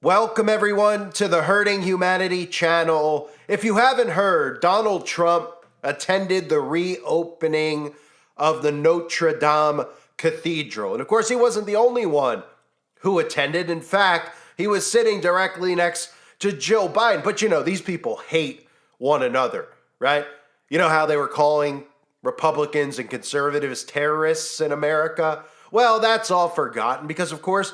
Welcome everyone to the Hurting Humanity channel. If you haven't heard, Donald Trump attended the reopening of the Notre Dame Cathedral. And of course, he wasn't the only one who attended. In fact, he was sitting directly next to Joe Biden. But you know, these people hate one another, right? You know how they were calling Republicans and conservatives terrorists in America? Well, that's all forgotten because, of course,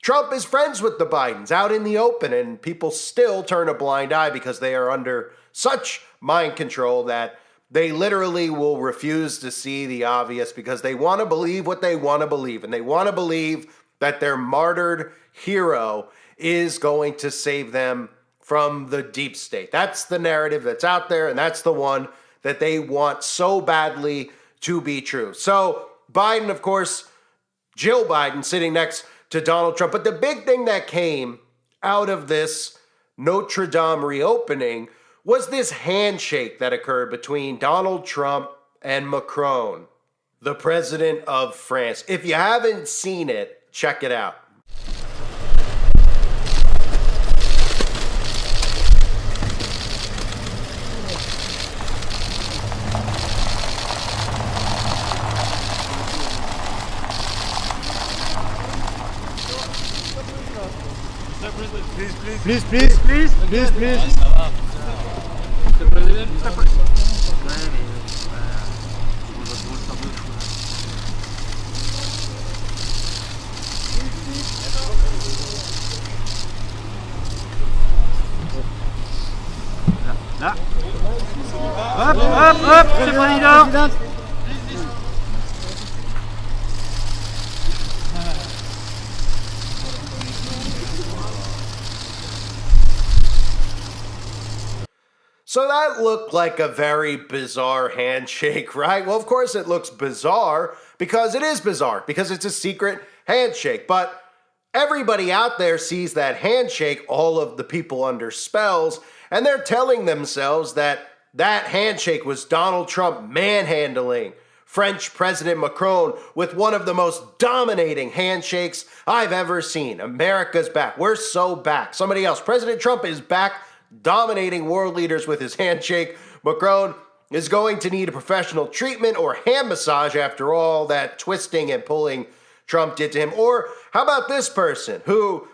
Trump is friends with the Bidens out in the open, and people still turn a blind eye because they are under such mind control that they literally will refuse to see the obvious because they want to believe what they want to believe, and they want to believe that their martyred hero is going to save them from the deep state. That's the narrative that's out there, and that's the one that they want so badly to be true. So Biden, of course, Jill Biden sitting next to Donald Trump. But the big thing that came out of this Notre Dame reopening was this handshake that occurred between Donald Trump and Macron, the president of France. If you haven't seen it, check it out. Please. Là. Hop, Monsieur le Président. So that looked like a very bizarre handshake, right? Well, of course it looks bizarre because it is bizarre, because it's a secret handshake. But everybody out there sees that handshake, all of the people under spells, and they're telling themselves that that handshake was Donald Trump manhandling French President Macron with one of the most dominating handshakes I've ever seen. America's back. We're so back. Somebody else. President Trump is back, dominating world leaders with his handshake. Macron is going to need a professional treatment or hand massage after all that twisting and pulling Trump did to him. Or how about this person who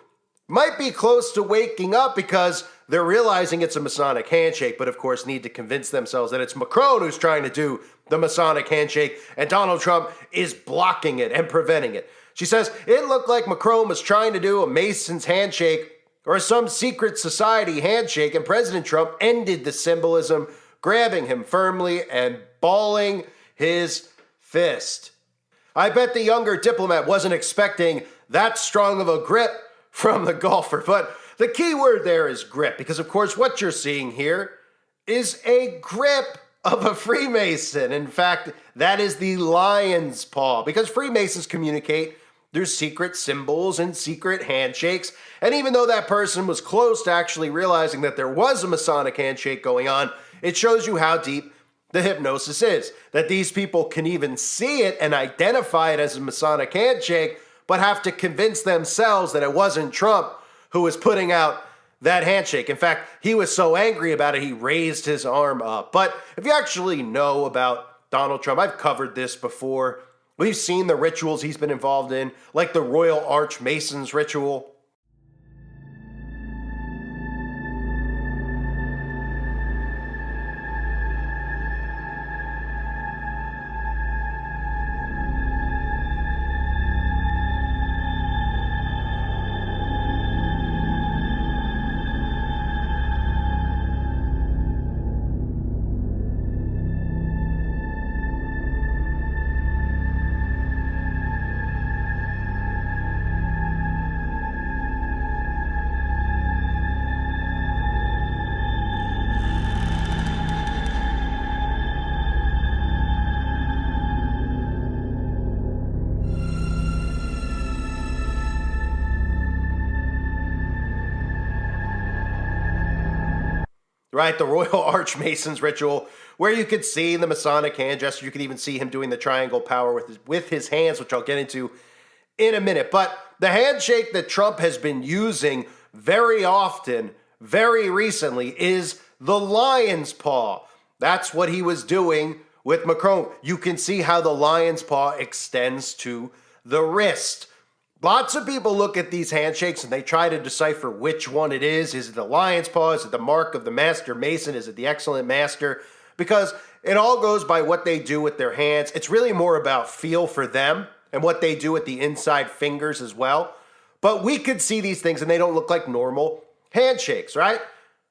might be close to waking up because they're realizing it's a Masonic handshake, but of course need to convince themselves that it's Macron who's trying to do the Masonic handshake and Donald Trump is blocking it and preventing it. She says it looked like Macron was trying to do a Mason's handshake or some secret society handshake, and President Trump ended the symbolism, grabbing him firmly and balling his fist. I bet the younger diplomat wasn't expecting that strong of a grip from the golfer, but the key word there is grip, because of course what you're seeing here is a grip of a Freemason. In fact, that is the lion's paw, because Freemasons communicate through secret symbols and secret handshakes. And even though that person was close to actually realizing that there was a Masonic handshake going on, it shows you how deep the hypnosis is. That these people can even see it and identify it as a Masonic handshake, but have to convince themselves that it wasn't Trump who was putting out that handshake. In fact, he was so angry about it, he raised his arm up. But if you actually know about Donald Trump, I've covered this before. We've seen the rituals he's been involved in, like the Royal Archmasons ritual. Right, the Royal Archmasons ritual, where you could see the Masonic hand gesture. You could even see him doing the triangle power with his hands, which I'll get into in a minute. But the handshake that Trump has been using very often, very recently, is the lion's paw. That's what he was doing with Macron. You can see how the lion's paw extends to the wrist. Lots of people look at these handshakes and they try to decipher which one it is. Is it the lion's paw? Is it the mark of the master mason? Is it the excellent master? Because it all goes by what they do with their hands. It's really more about feel for them and what they do with the inside fingers as well. But we could see these things and they don't look like normal handshakes, right?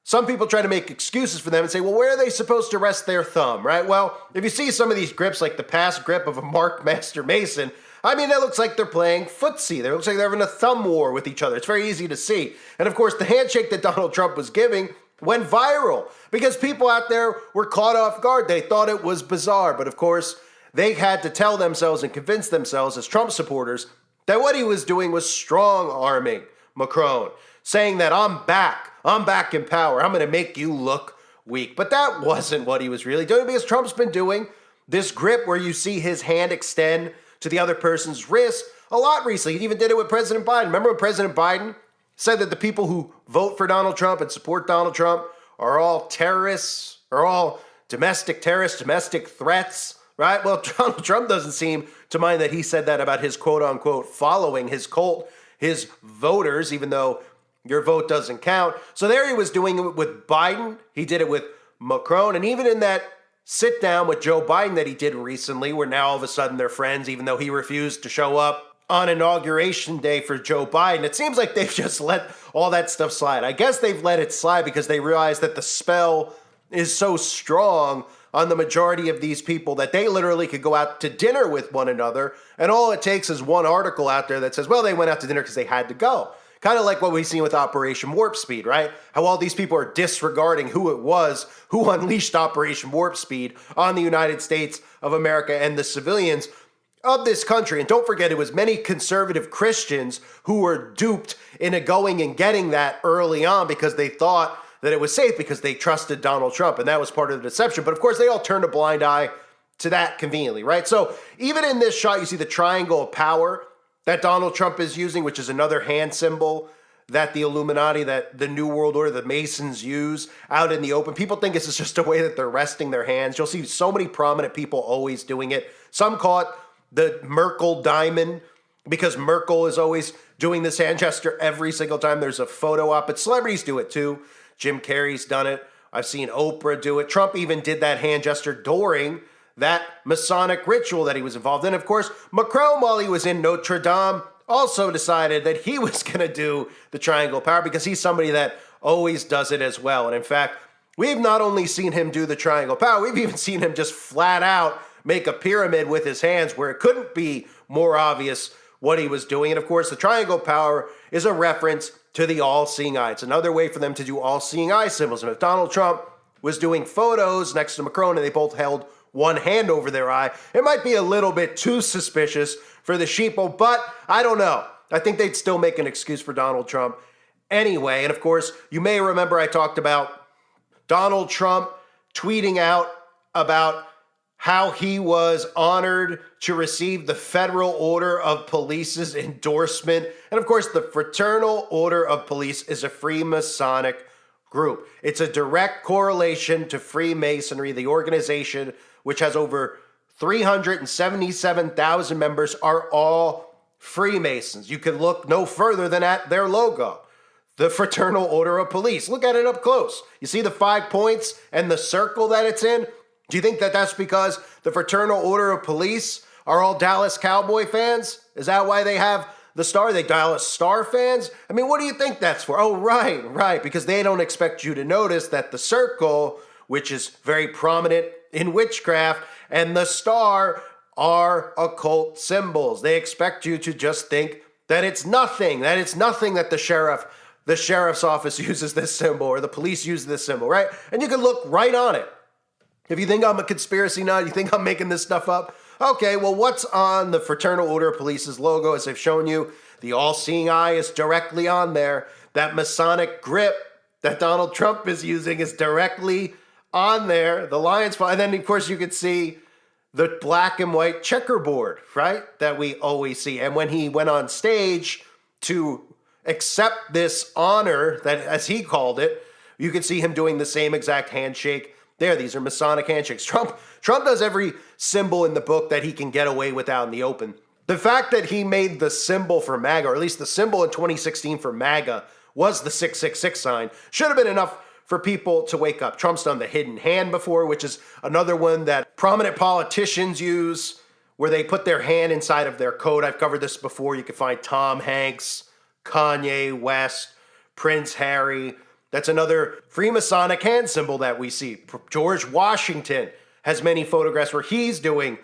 Some people try to make excuses for them and say, well, where are they supposed to rest their thumb, right? Well, if you see some of these grips, like the past grip of a Mark Master Mason, I mean, it looks like they're playing footsie. It looks like they're having a thumb war with each other. It's very easy to see. And of course, the handshake that Donald Trump was giving went viral because people out there were caught off guard. They thought it was bizarre. But of course, they had to tell themselves and convince themselves as Trump supporters that what he was doing was strong-arming Macron, saying that I'm back in power. I'm going to make you look weak. But that wasn't what he was really doing because Trump's been doing this grip where you see his hand extend to the other person's wrist a lot recently. He even did it with President Biden. Remember when President Biden said that the people who vote for Donald Trump and support Donald Trump are all terrorists, are all domestic terrorists, domestic threats, right? Well, Donald Trump doesn't seem to mind that he said that about his quote-unquote following, his cult, his voters, even though your vote doesn't count. So there he was doing it with Biden. He did it with Macron. And even in that sit down with Joe Biden that he did recently, where now all of a sudden they're friends, even though he refused to show up on Inauguration Day for Joe Biden. It seems like they've just let all that stuff slide. I guess they've let it slide because they realize that the spell is so strong on the majority of these people that they literally could go out to dinner with one another, and all it takes is one article out there that says, well, they went out to dinner because they had to go. Kind of like what we've seen with Operation Warp Speed, right? How all these people are disregarding who it was who unleashed Operation Warp Speed on the United States of America and the civilians of this country. And don't forget, it was many conservative Christians who were duped into going and getting that early on because they thought that it was safe because they trusted Donald Trump. And that was part of the deception. But of course, they all turned a blind eye to that conveniently, right? So even in this shot, you see the triangle of power that Donald Trump is using, which is another hand symbol that the Illuminati, that the New World Order, the Masons use out in the open. People think this is just a way that they're resting their hands. You'll see so many prominent people always doing it. Some call it the Merkel diamond because Merkel is always doing this hand gesture every single time there's a photo op. But celebrities do it too. Jim Carrey's done it. I've seen Oprah do it. Trump even did that hand gesture during that Masonic ritual that he was involved in. Of course, Macron, while he was in Notre Dame, also decided that he was going to do the triangle power because he's somebody that always does it as well. And in fact, we've not only seen him do the triangle power, we've even seen him just flat out make a pyramid with his hands where it couldn't be more obvious what he was doing. And of course, the triangle power is a reference to the all-seeing eye. It's another way for them to do all-seeing eye symbols. And if Donald Trump was doing photos next to Macron and they both held one hand over their eye, it might be a little bit too suspicious for the sheeple, but I don't know. I think they'd still make an excuse for Donald Trump anyway. And of course, you may remember I talked about Donald Trump tweeting out about how he was honored to receive the Federal Order of Police's endorsement. And of course, the Fraternal Order of Police is a Freemasonic group. It's a direct correlation to Freemasonry, the organization which has over 377,000 members, are all Freemasons. You can look no further than at their logo, the Fraternal Order of Police. Look at it up close. You see the 5 points and the circle that it's in? Do you think that that's because the Fraternal Order of Police are all Dallas Cowboy fans? Is that why they have the star? They Dallas Star fans? I mean, what do you think that's for? Oh, right. Because they don't expect you to notice that the circle, which is very prominent in witchcraft, and the star are occult symbols. They expect you to just think that it's nothing, that the sheriff's office uses this symbol or the police use this symbol, right? And you can look right on it. If you think I'm a conspiracy nut, you think I'm making this stuff up, okay, well, what's on the Fraternal Order of Police's logo? As I've shown you, the all-seeing eye is directly on there. That Masonic grip that Donald Trump is using is directly on there. The lion's paw. And then, of course, you could see the black and white checkerboard, right, that we always see. And when he went on stage to accept this honor that, as he called it, you can see him doing the same exact handshake there. These are Masonic handshakes. Trump does every symbol in the book that he can get away with out in the open. The fact that he made the symbol for MAGA, or at least the symbol in 2016 for MAGA, was the 666 sign, should have been enough for people to wake up. Trump's done the hidden hand before, which is another one that prominent politicians use, where they put their hand inside of their coat. I've covered this before. You can find Tom Hanks, Kanye West, Prince Harry. That's another Freemasonic hand symbol that we see. George Washington has many photographs where he's doing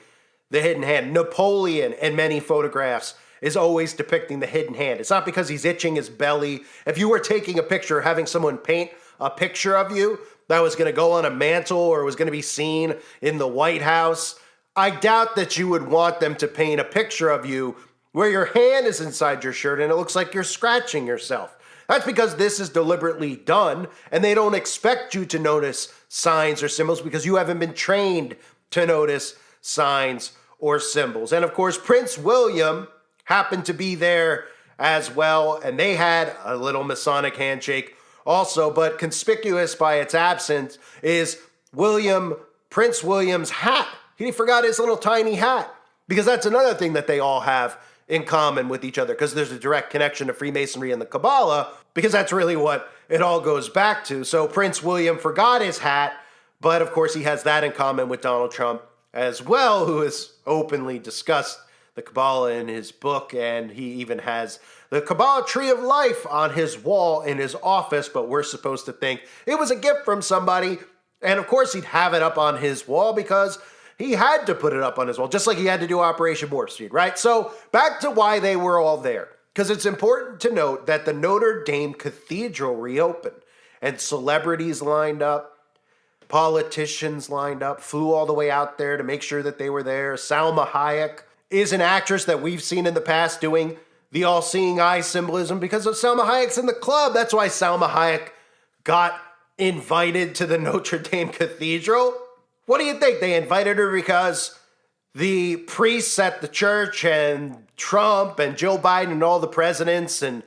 the hidden hand. Napoleon, in many photographs, is always depicting the hidden hand. It's not because he's itching his belly. If you were taking a picture, having someone paint a picture of you that was going to go on a mantle or was going to be seen in the White House, I doubt that you would want them to paint a picture of you where your hand is inside your shirt and it looks like you're scratching yourself. That's because this is deliberately done, and they don't expect you to notice signs or symbols because you haven't been trained to notice signs or symbols. And of course, Prince William happened to be there as well, and they had a little Masonic handshake also, but conspicuous by its absence is Prince William's hat. He forgot his little tiny hat, because that's another thing that they all have in common with each other, because there's a direct connection to Freemasonry and the Kabbalah, because that's really what it all goes back to. So Prince William forgot his hat, but of course he has that in common with Donald Trump as well, who has openly discussed the Kabbalah in his book, and he even has the Kabbalah Tree of Life on his wall in his office, but we're supposed to think it was a gift from somebody, and of course he'd have it up on his wall because he had to put it up on his wall, just like he had to do Operation Warp Speed, right? So back to why they were all there, because it's important to note that the Notre Dame Cathedral reopened, and celebrities lined up, politicians lined up, flew all the way out there to make sure that they were there. Salma Hayek is an actress that we've seen in the past doing the all-seeing eye symbolism because of Salma Hayek's in the club. That's why Salma Hayek got invited to the Notre Dame Cathedral. What do you think? They invited her because the priests at the church and Trump and Joe Biden and all the presidents and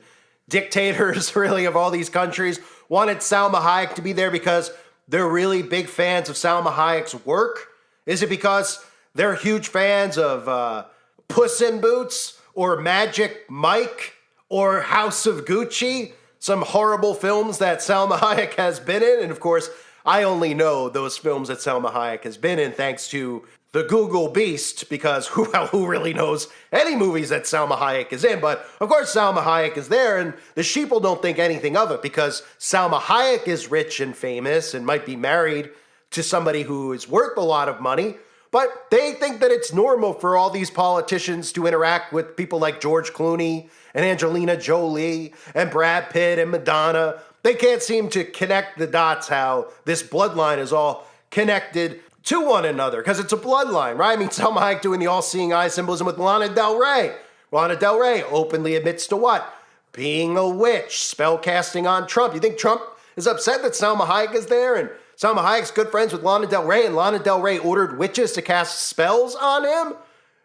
dictators really of all these countries wanted Salma Hayek to be there because they're really big fans of Salma Hayek's work? Is it because they're huge fans of Puss in Boots or Magic Mike or House of Gucci? Some horrible films that Salma Hayek has been in. And of course, I only know those films that Salma Hayek has been in thanks to the Google Beast, because who really knows any movies that Salma Hayek is in? But of course, Salma Hayek is there, and the sheeple don't think anything of it because Salma Hayek is rich and famous and might be married to somebody who is worth a lot of money. But they think that it's normal for all these politicians to interact with people like George Clooney and Angelina Jolie and Brad Pitt and Madonna. They can't seem to connect the dots how this bloodline is all connected to one another, because it's a bloodline, right? I mean, Salma Hayek doing the all-seeing eye symbolism with Lana Del Rey. Lana Del Rey openly admits to what? Being a witch, spell casting on Trump. You think Trump is upset that Salma Hayek is there? And Salma Hayek's good friends with Lana Del Rey, and Lana Del Rey ordered witches to cast spells on him?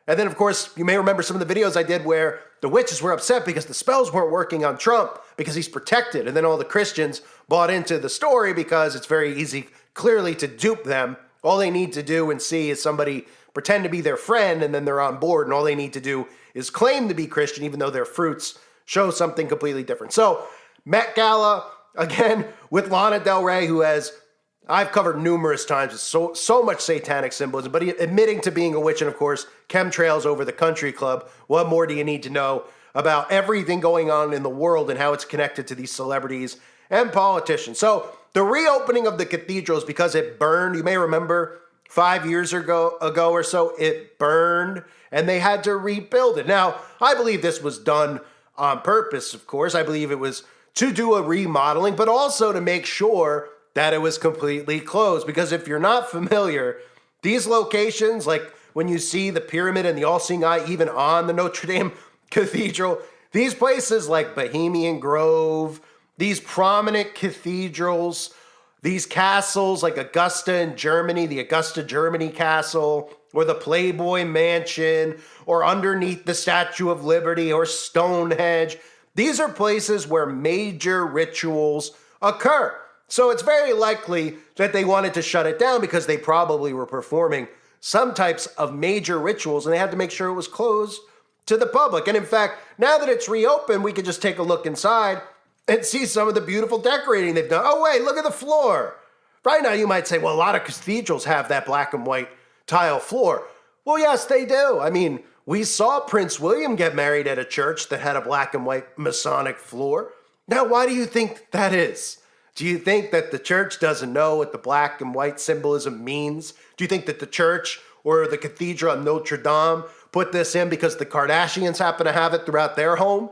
And then, of course, you may remember some of the videos I did where the witches were upset because the spells weren't working on Trump because he's protected. And then all the Christians bought into the story because it's very easy, clearly, to dupe them. All they need to do and see is somebody pretend to be their friend, and then they're on board, and all they need to do is claim to be Christian, even though their fruits show something completely different. So, Met Gala, again, with Lana Del Rey, who has, I've covered numerous times, so much satanic symbolism, but admitting to being a witch, and of course, chemtrails over the country club. What more do you need to know about everything going on in the world and how it's connected to these celebrities and politicians? So, the reopening of the cathedrals, because it burned, you may remember 5 years ago or so, it burned, and they had to rebuild it. Now, I believe this was done on purpose, of course. I believe it was to do a remodeling, but also to make sure that it was completely closed. Because if you're not familiar, these locations, like when you see the pyramid and the all-seeing eye, even on the Notre Dame Cathedral, these places like Bohemian Grove, these prominent cathedrals, these castles like Augusta in Germany, the Augusta, Germany castle, or the Playboy Mansion, or underneath the Statue of Liberty, or Stonehenge, These are places where major rituals occur. So it's very likely that they wanted to shut it down because they probably were performing some types of major rituals and they had to make sure it was closed to the public. And in fact, now that it's reopened, we can just take a look inside and see some of the beautiful decorating they've done. Oh, wait, look at the floor. Right now, you might say, well, a lot of cathedrals have that black and white tile floor. Well, yes, they do. I mean, we saw Prince William get married at a church that had a black and white Masonic floor. Now, why do you think that is? Do you think that the church doesn't know what the black and white symbolism means? Do you think that the church or the cathedral of Notre Dame put this in because the Kardashians happen to have it throughout their home?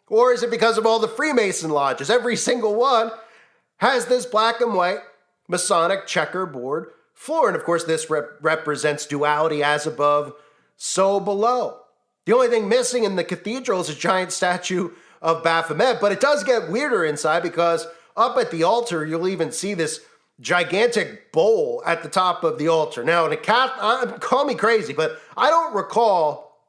Or is it because of all the Freemason lodges? Every single one has this black and white Masonic checkerboard floor. And of course, this represents duality, as above, so below. The only thing missing in the cathedral is a giant statue of Baphomet, but it does get weirder inside because up at the altar, you'll even see this gigantic bowl at the top of the altar. Now, call me crazy, but I don't recall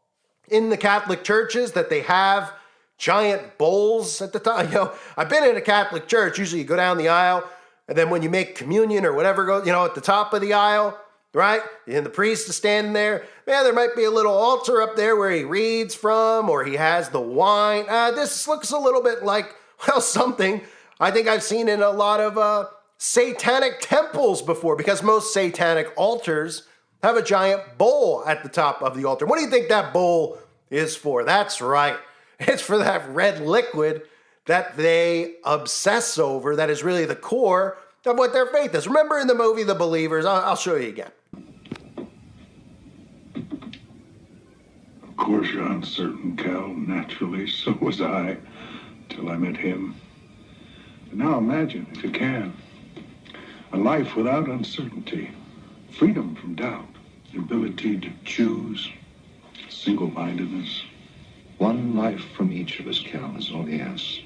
in the Catholic churches that they have giant bowls at the top. You know, I've been in a Catholic church. Usually you go down the aisle, and then when you make communion or whatever goes, at the top of the aisle, right? And the priest is standing there. Man, there might be a little altar up there where he reads from, or he has the wine. This looks a little bit like, well, something I think I've seen in a lot of satanic temples before, because most satanic altars have a giant bowl at the top of the altar. What do you think that bowl is for? That's right. It's for that red liquid that they obsess over, that is really the core of what their faith is. Remember in the movie The Believers? I'll show you again. Of course you're uncertain, Cal. Naturally, so was I, till I met him. And now imagine, if you can, a life without uncertainty, freedom from doubt, the ability to choose, single-mindedness. One life from each of us, Cal, is all he asks.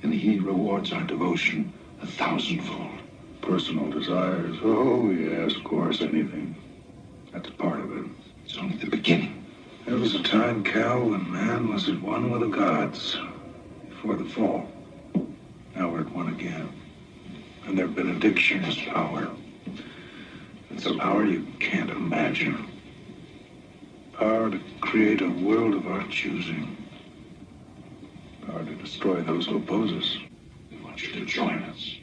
And he rewards our devotion 1,000-fold. Personal desires, oh yes, of course, anything. That's part of it. It's only the beginning. There was a time, Cal, when man was at one with the gods before the fall. Now we're at one again. And their benediction is power. It's a power you can't imagine. Power to create a world of our choosing. Power to destroy those who oppose us. We want you to join us.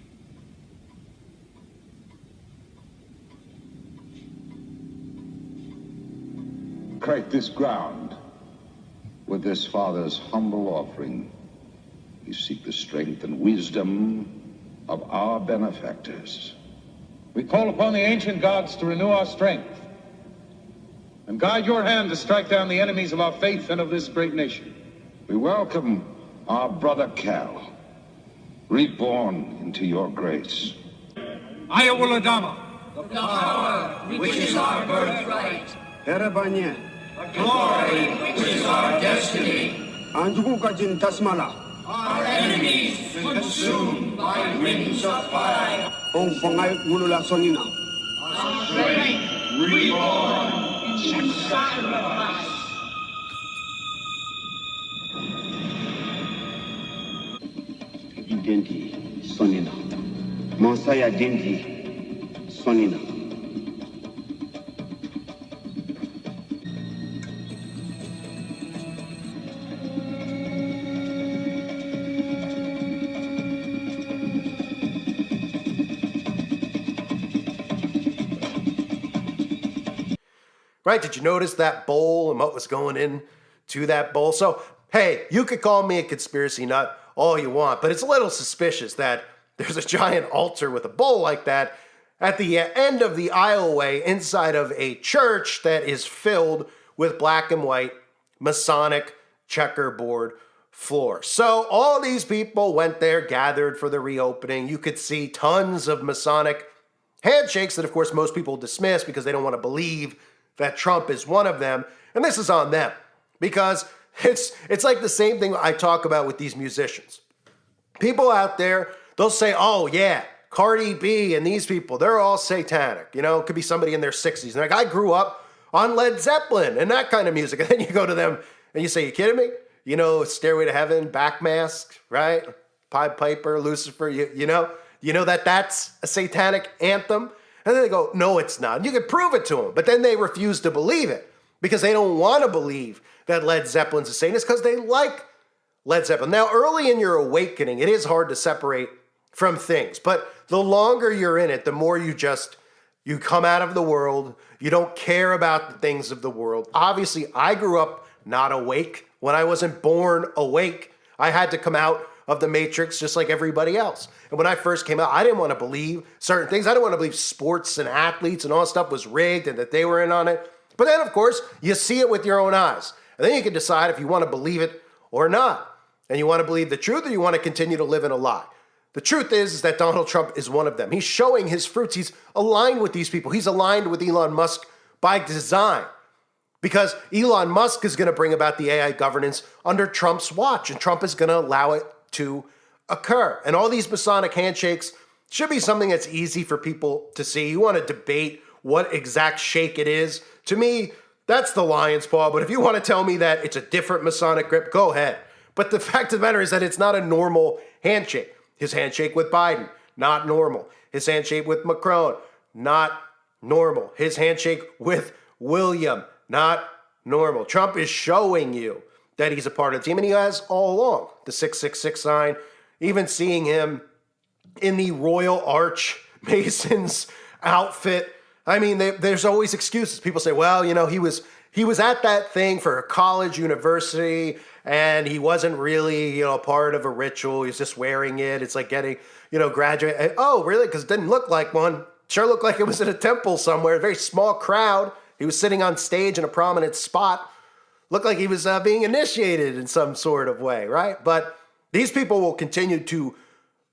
Create this ground. With this Father's humble offering, we seek the strength and wisdom of our benefactors. We call upon the ancient gods to renew our strength and guide your hand to strike down the enemies of our faith and of this great nation. We welcome our brother Cal, reborn into your grace. Ayawaladama, the power which is our birthright, Terabanya, the glory which is our destiny, Anjukukajin Tasmala, our enemies consumed by winds of fire, Ong Pangay Mulula Sonina, our strength reborn in sacrifice. Identi Sonina, Monsaya Dinti Sonina. Right? Did you notice that bowl and what was going into that bowl? So, hey, you could call me a conspiracy nut all you want, but it's a little suspicious that there's a giant altar with a bowl like that at the end of the aisleway inside of a church that is filled with black and white Masonic checkerboard floor. So all these people went there, gathered for the reopening. You could see tons of Masonic handshakes that, of course, most people dismiss because they don't want to believe that Trump is one of them. And this is on them because it's like the same thing I talk about with these musicians. People out there, they'll say, oh yeah, Cardi B and these people, they're all satanic. You know, it could be somebody in their 60s. They're like, I grew up on Led Zeppelin and that kind of music. And then you go to them and you say, you kidding me? Stairway to Heaven, Backmask, right? Pied Piper, Lucifer, you know that that's a satanic anthem? And then they go, no, it's not. And you can prove it to them, but then they refuse to believe it because they don't want to believe that Led Zeppelin's a Satanist because they like Led Zeppelin. Now, early in your awakening, it is hard to separate from things, but the longer you're in it, the more you come out of the world. You don't care about the things of the world. Obviously, I grew up not awake. When I wasn't born awake, I had to come out of the matrix just like everybody else. And when I first came out, I didn't want to believe certain things. I didn't want to believe sports and athletes and all that stuff was rigged and that they were in on it. But then, of course, you see it with your own eyes. And then you can decide if you want to believe it or not. And you want to believe the truth or you want to continue to live in a lie. The truth is that Donald Trump is one of them. He's showing his fruits. He's aligned with these people. He's aligned with Elon Musk by design. Because Elon Musk is going to bring about the AI governance under Trump's watch. And Trump is going to allow it to occur. And all these Masonic handshakes should be something that's easy for people to see. You want to debate what exact shake it is. To me, that's the lion's paw. But if you want to tell me that it's a different Masonic grip, go ahead. But the fact of the matter is that it's not a normal handshake. His handshake with Biden, not normal. His handshake with Macron, not normal. His handshake with William, not normal. Trump is showing you that he's a part of the team, and he has all along. The 666 sign, even seeing him in the Royal Arch Masons outfit. I mean, there's always excuses. People say, well, he was at that thing for a college, university, and he wasn't really, part of a ritual. He's just wearing it. It's like getting, graduate. Oh, really? Because it didn't look like one. Sure looked like it was at a temple somewhere, a very small crowd. He was sitting on stage in a prominent spot. Looked like he was being initiated in some sort of way, right? But these people will continue to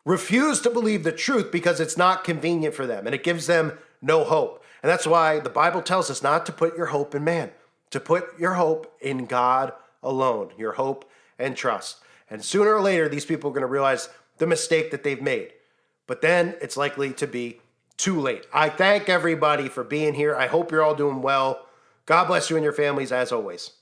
refuse to believe the truth because it's not convenient for them, and it gives them no hope. And that's why the Bible tells us not to put your hope in man, to put your hope in God alone, your hope and trust. And sooner or later, these people are going to realize the mistake that they've made. But then it's likely to be too late. I thank everybody for being here. I hope you're all doing well. God bless you and your families as always.